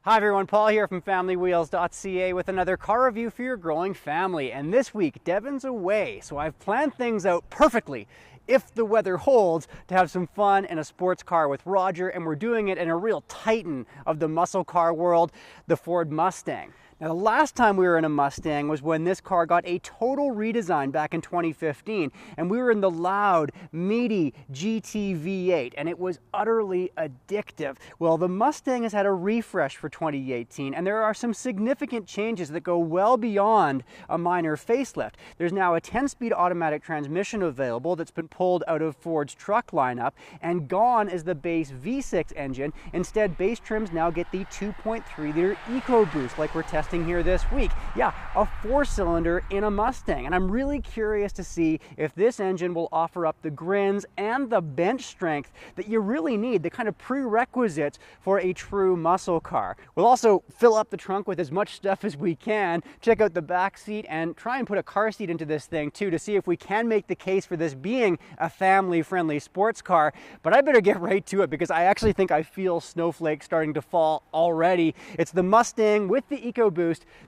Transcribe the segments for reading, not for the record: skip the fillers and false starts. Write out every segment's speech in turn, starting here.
Hi everyone, Paul here from FamilyWheels.ca with another car review for your growing family. And this week, Devon's away, so I've planned things out perfectly, if the weather holds, to have some fun in a sports car with Roger, and we're doing it in a real titan of the muscle car world, the Ford Mustang. Now, the last time we were in a Mustang was when this car got a total redesign back in 2015, and we were in the loud, meaty GT V8, and it was utterly addictive. Well, the Mustang has had a refresh for 2018, and there are some significant changes that go well beyond a minor facelift. There's now a 10-speed automatic transmission available that's been pulled out of Ford's truck lineup, and gone is the base V6 engine. Instead, base trims now get the 2.3-liter Ecoboost like we're testing here this week. Yeah, a 4-cylinder in a Mustang, and I'm really curious to see if this engine will offer up the grins and the bench strength that you really need, the kind of prerequisites for a true muscle car. We'll also fill up the trunk with as much stuff as we can, check out the back seat, and try and put a car seat into this thing too to see if we can make the case for this being a family-friendly sports car. But I better get right to it because I actually think I feel snowflakes starting to fall already. It's the Mustang with the Ecoboost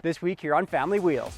this week here on Family Wheels.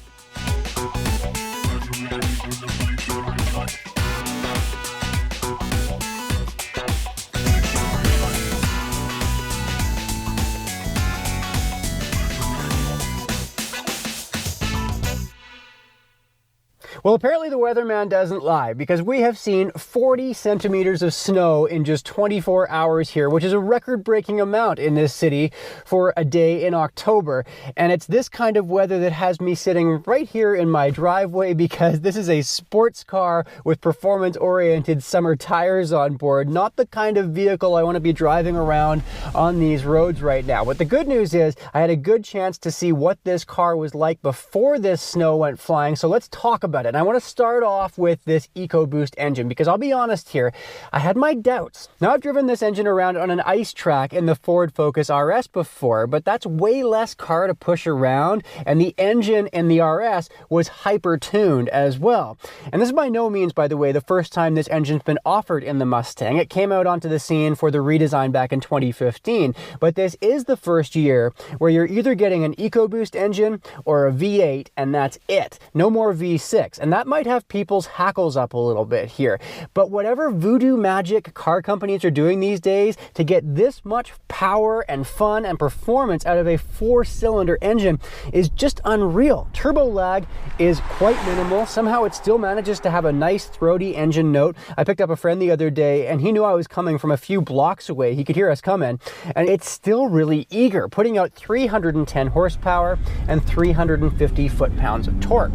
Well, apparently the weatherman doesn't lie, because we have seen 40 centimeters of snow in just 24 hours here, which is a record-breaking amount in this city for a day in October. And it's this kind of weather that has me sitting right here in my driveway, because this is a sports car with performance-oriented summer tires on board, not the kind of vehicle I want to be driving around on these roads right now. But the good news is I had a good chance to see what this car was like before this snow went flying, so let's talk about it. And I want to start off with this Ecoboost engine, because I'll be honest here, I had my doubts. Now, I've driven this engine around on an ice track in the Ford Focus RS before, but that's way less car to push around, and the engine in the RS was hyper-tuned as well. And this is by no means, by the way, the first time this engine's been offered in the Mustang. It came out onto the scene for the redesign back in 2015, but this is the first year where you're either getting an Ecoboost engine or a V8, and that's it. No more V6. And that might have people's hackles up a little bit here. But whatever voodoo magic car companies are doing these days to get this much power and fun and performance out of a 4-cylinder engine is just unreal. Turbo lag is quite minimal. Somehow it still manages to have a nice throaty engine note. I picked up a friend the other day, and he knew I was coming from a few blocks away. He could hear us coming, and it's still really eager, putting out 310 horsepower and 350 foot-pounds of torque.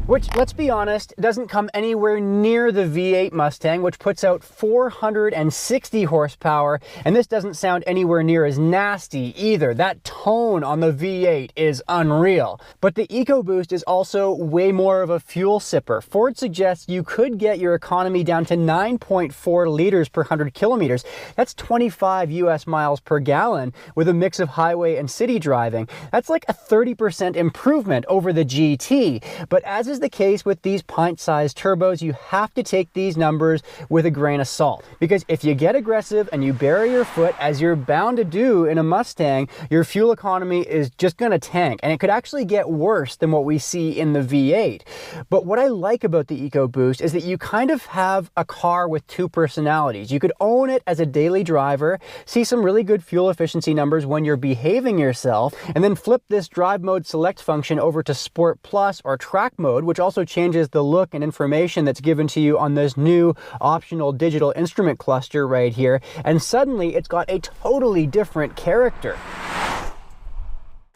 Which, let's be honest, doesn't come anywhere near the V8 Mustang, which puts out 460 horsepower, and this doesn't sound anywhere near as nasty either. That tone on the V8 is unreal. But the Ecoboost is also way more of a fuel sipper. Ford suggests you could get your economy down to 9.4 liters per 100 kilometers. That's 25 US miles per gallon with a mix of highway and city driving. That's like a 30% improvement over the GT. But as is the case with these pint-sized turbos, you have to take these numbers with a grain of salt, because if you get aggressive and you bury your foot, as you're bound to do in a Mustang, your fuel economy is just going to tank, and it could actually get worse than what we see in the V8. But what I like about the Ecoboost is that you kind of have a car with two personalities. You could own it as a daily driver, see some really good fuel efficiency numbers when you're behaving yourself, and then flip this drive mode select function over to Sport Plus or Track mode, which also changes the look and information that's given to you on this new optional digital instrument cluster right here, and suddenly it's got a totally different character.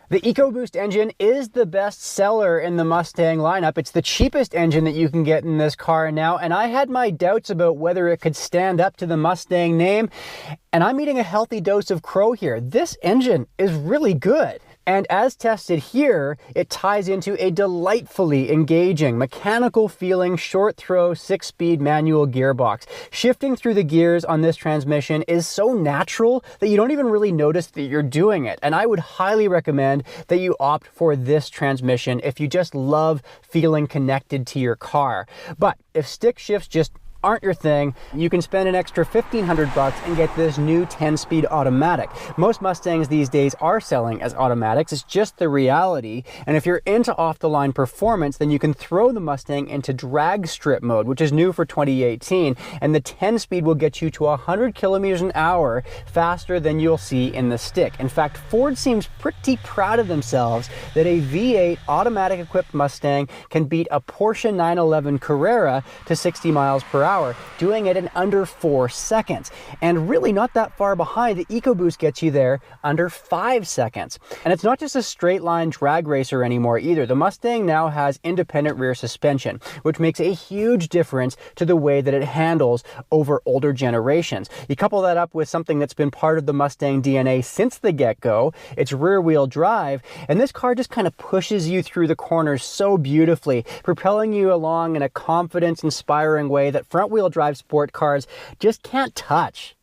The Ecoboost engine is the best seller in the Mustang lineup. It's the cheapest engine that you can get in this car now, and I had my doubts about whether it could stand up to the Mustang name, and I'm eating a healthy dose of crow here. This engine is really good. And as tested here, it ties into a delightfully engaging, mechanical feeling, short throw, 6-speed manual gearbox. Shifting through the gears on this transmission is so natural that you don't even really notice that you're doing it. And I would highly recommend that you opt for this transmission if you just love feeling connected to your car. But if stick shifts just aren't your thing, you can spend an extra $1,500 and get this new 10-speed automatic. Most Mustangs these days are selling as automatics. It's just the reality. And if you're into off-the-line performance, then you can throw the Mustang into drag strip mode, which is new for 2018. And the 10-speed will get you to 100 kilometers an hour faster than you'll see in the stick. In fact, Ford seems pretty proud of themselves that a V8 automatic equipped Mustang can beat a Porsche 911 Carrera to 60 miles per hour, doing it in under 4 seconds. And really not that far behind, the Ecoboost gets you there under 5 seconds. And it's not just a straight line drag racer anymore either. The Mustang now has independent rear suspension, which makes a huge difference to the way that it handles over older generations. You couple that up with something that's been part of the Mustang DNA since the get-go, it's rear-wheel drive, and this car just kind of pushes you through the corners so beautifully, propelling you along in a confidence-inspiring way that front-wheel drive sport cars just can't touch.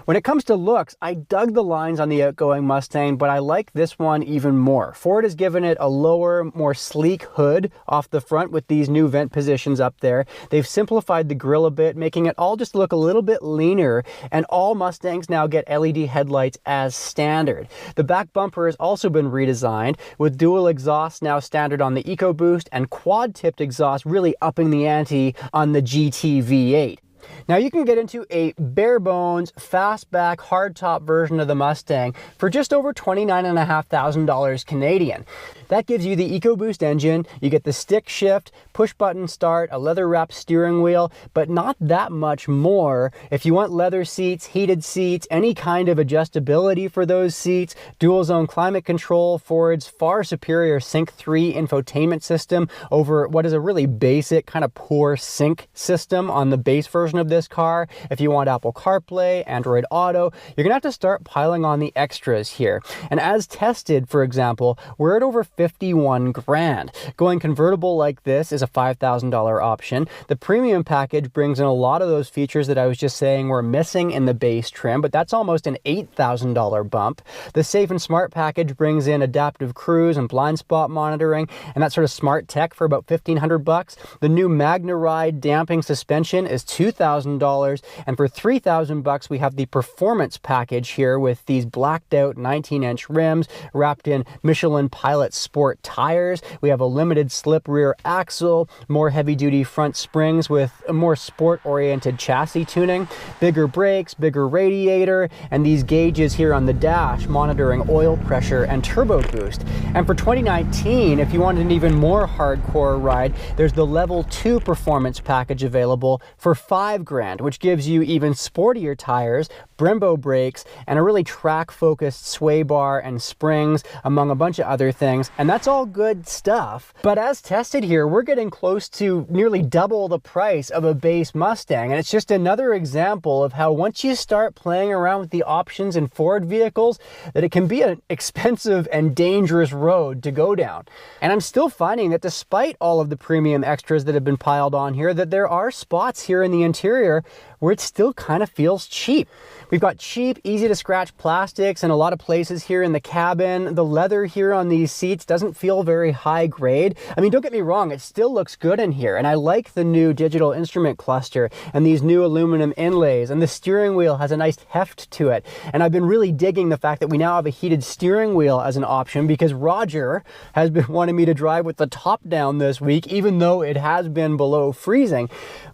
When it comes to looks, I dug the lines on the outgoing Mustang, but I like this one even more. Ford has given it a lower, more sleek hood off the front with these new vent positions up there. They've simplified the grille a bit, making it all just look a little bit leaner, and all Mustangs now get LED headlights as standard. The back bumper has also been redesigned, with dual exhaust now standard on the Ecoboost and quad-tipped exhaust really upping the ante on the GT V8. Now you can get into a bare bones, fastback, hardtop version of the Mustang for just over $29,500 Canadian. That gives you the Ecoboost engine, you get the stick shift, push button start, a leather wrapped steering wheel, but not that much more. If you want leather seats, heated seats, any kind of adjustability for those seats, dual zone climate control, Ford's far superior Sync 3 infotainment system over what is a really basic, kind of poor sync system on the base version of this car. If you want Apple CarPlay, Android Auto, you're gonna have to start piling on the extras here. And as tested, for example, we're at over 51 grand. Going convertible like this is a $5,000 option. The premium package brings in a lot of those features that I was just saying were missing in the base trim, but that's almost an $8,000 bump. The Safe and Smart package brings in adaptive cruise and blind spot monitoring and that sort of smart tech for about $1,500. The new MagnaRide damping suspension is $2,000, and for $3,000 we have the performance package here with these blacked out 19-inch rims wrapped in Michelin Pilot Sport tires. We have a limited slip rear axle, more heavy-duty front springs with a more sport-oriented chassis tuning, bigger brakes, bigger radiator, and these gauges here on the dash monitoring oil pressure and turbo boost. And for 2019, if you want an even more hardcore ride, there's the Level 2 performance package available for $5 grand, which gives you even sportier tires, Brembo brakes, and a really track-focused sway bar and springs, among a bunch of other things. And that's all good stuff. But as tested here, we're getting close to nearly double the price of a base Mustang. And it's just another example of how once you start playing around with the options in Ford vehicles, that it can be an expensive and dangerous road to go down. And I'm still finding that despite all of the premium extras that have been piled on here, that there are spots here in the interior where it still kind of feels cheap. We've got cheap, easy to scratch plastics in a lot of places here in the cabin. The leather here on these seats doesn't feel very high grade. I mean, don't get me wrong, it still looks good in here. And I like the new digital instrument cluster and these new aluminum inlays, and the steering wheel has a nice heft to it. And I've been really digging the fact that we now have a heated steering wheel as an option, because Roger has been wanting me to drive with the top down this week, even though it has been below freezing.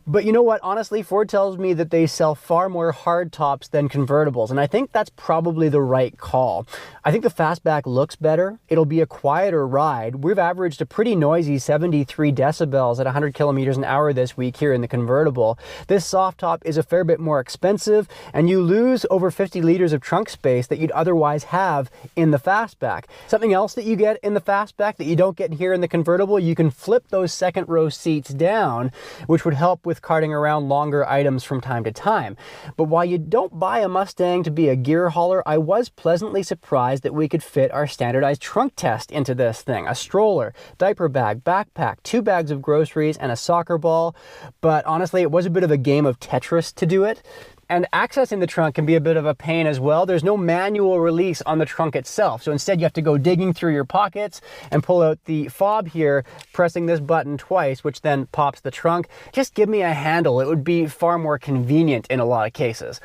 But you know what? Honestly, Ford tells me that they sell far more hard tops than convertibles, and I think that's probably the right call. I think the fastback looks better. It'll be a quieter ride. We've averaged a pretty noisy 73 decibels at 100 kilometers an hour this week here in the convertible. This soft top is a fair bit more expensive, and you lose over 50 liters of trunk space that you'd otherwise have in the fastback. Something else that you get in the fastback that you don't get here in the convertible, you can flip those second row seats down, which would help with carting around longer items from time to time. But while you don't buy a Mustang to be a gear hauler, I was pleasantly surprised that we could fit our standardized trunk test into this thing. A stroller, diaper bag, backpack, 2 bags of groceries, and a soccer ball. But honestly, it was a bit of a game of Tetris to do it. And accessing the trunk can be a bit of a pain as well. There's no manual release on the trunk itself. So instead you have to go digging through your pockets and pull out the fob here, pressing this button twice, which then pops the trunk. Just give me a handle. It would be far more convenient in a lot of cases.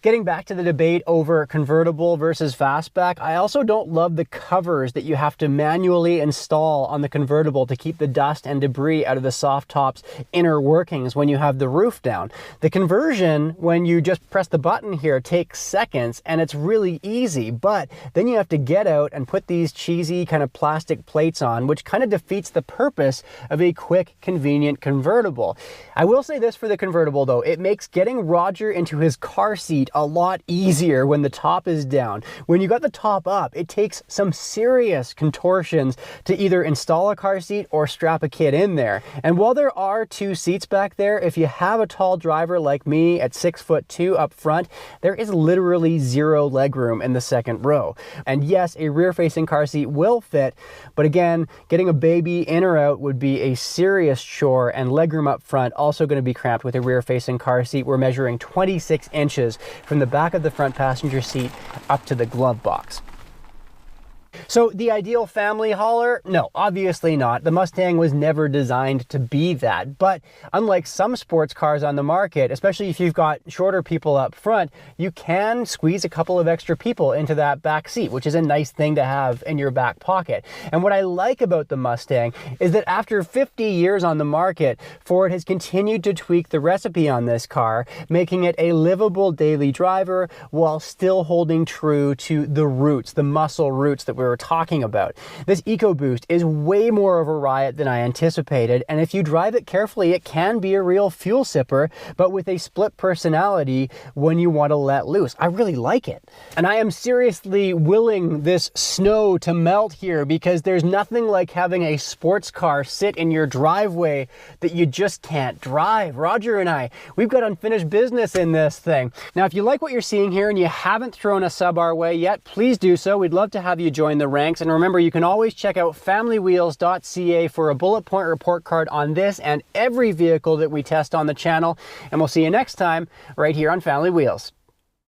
Getting back to the debate over convertible versus fastback, I also don't love the covers that you have to manually install on the convertible to keep the dust and debris out of the soft top's inner workings when you have the roof down. The conversion, when you just press the button here, takes seconds and it's really easy, but then you have to get out and put these cheesy kind of plastic plates on, which kind of defeats the purpose of a quick, convenient convertible. I will say this for the convertible though, it makes getting Roger into his car seat a lot easier when the top is down. When you got the top up, it takes some serious contortions to either install a car seat or strap a kid in there. And while there are 2 seats back there, if you have a tall driver like me at 6'2" up front, there is literally 0 legroom in the second row. And yes, a rear-facing car seat will fit, but again, getting a baby in or out would be a serious chore, and legroom up front also going to be cramped with a rear-facing car seat. We're measuring 26 inches from the back of the front passenger seat up to the glove box. So the ideal family hauler? No, obviously not. The Mustang was never designed to be that. But unlike some sports cars on the market, especially if you've got shorter people up front, you can squeeze a couple of extra people into that back seat, which is a nice thing to have in your back pocket. And what I like about the Mustang is that after 50 years on the market, Ford has continued to tweak the recipe on this car, making it a livable daily driver while still holding true to the roots, the muscle roots that we were talking about. This Ecoboost is way more of a riot than I anticipated, and if you drive it carefully, it can be a real fuel sipper, but with a split personality when you want to let loose. I really like it. And I am seriously willing this snow to melt here, because there's nothing like having a sports car sit in your driveway that you just can't drive. Roger and I, we've got unfinished business in this thing. Now, if you like what you're seeing here and you haven't thrown a sub our way yet, please do so. We'd love to have you join the ranks. And remember, you can always check out familywheels.ca for a bullet point report card on this and every vehicle that we test on the channel. And we'll see you next time right here on Family Wheels.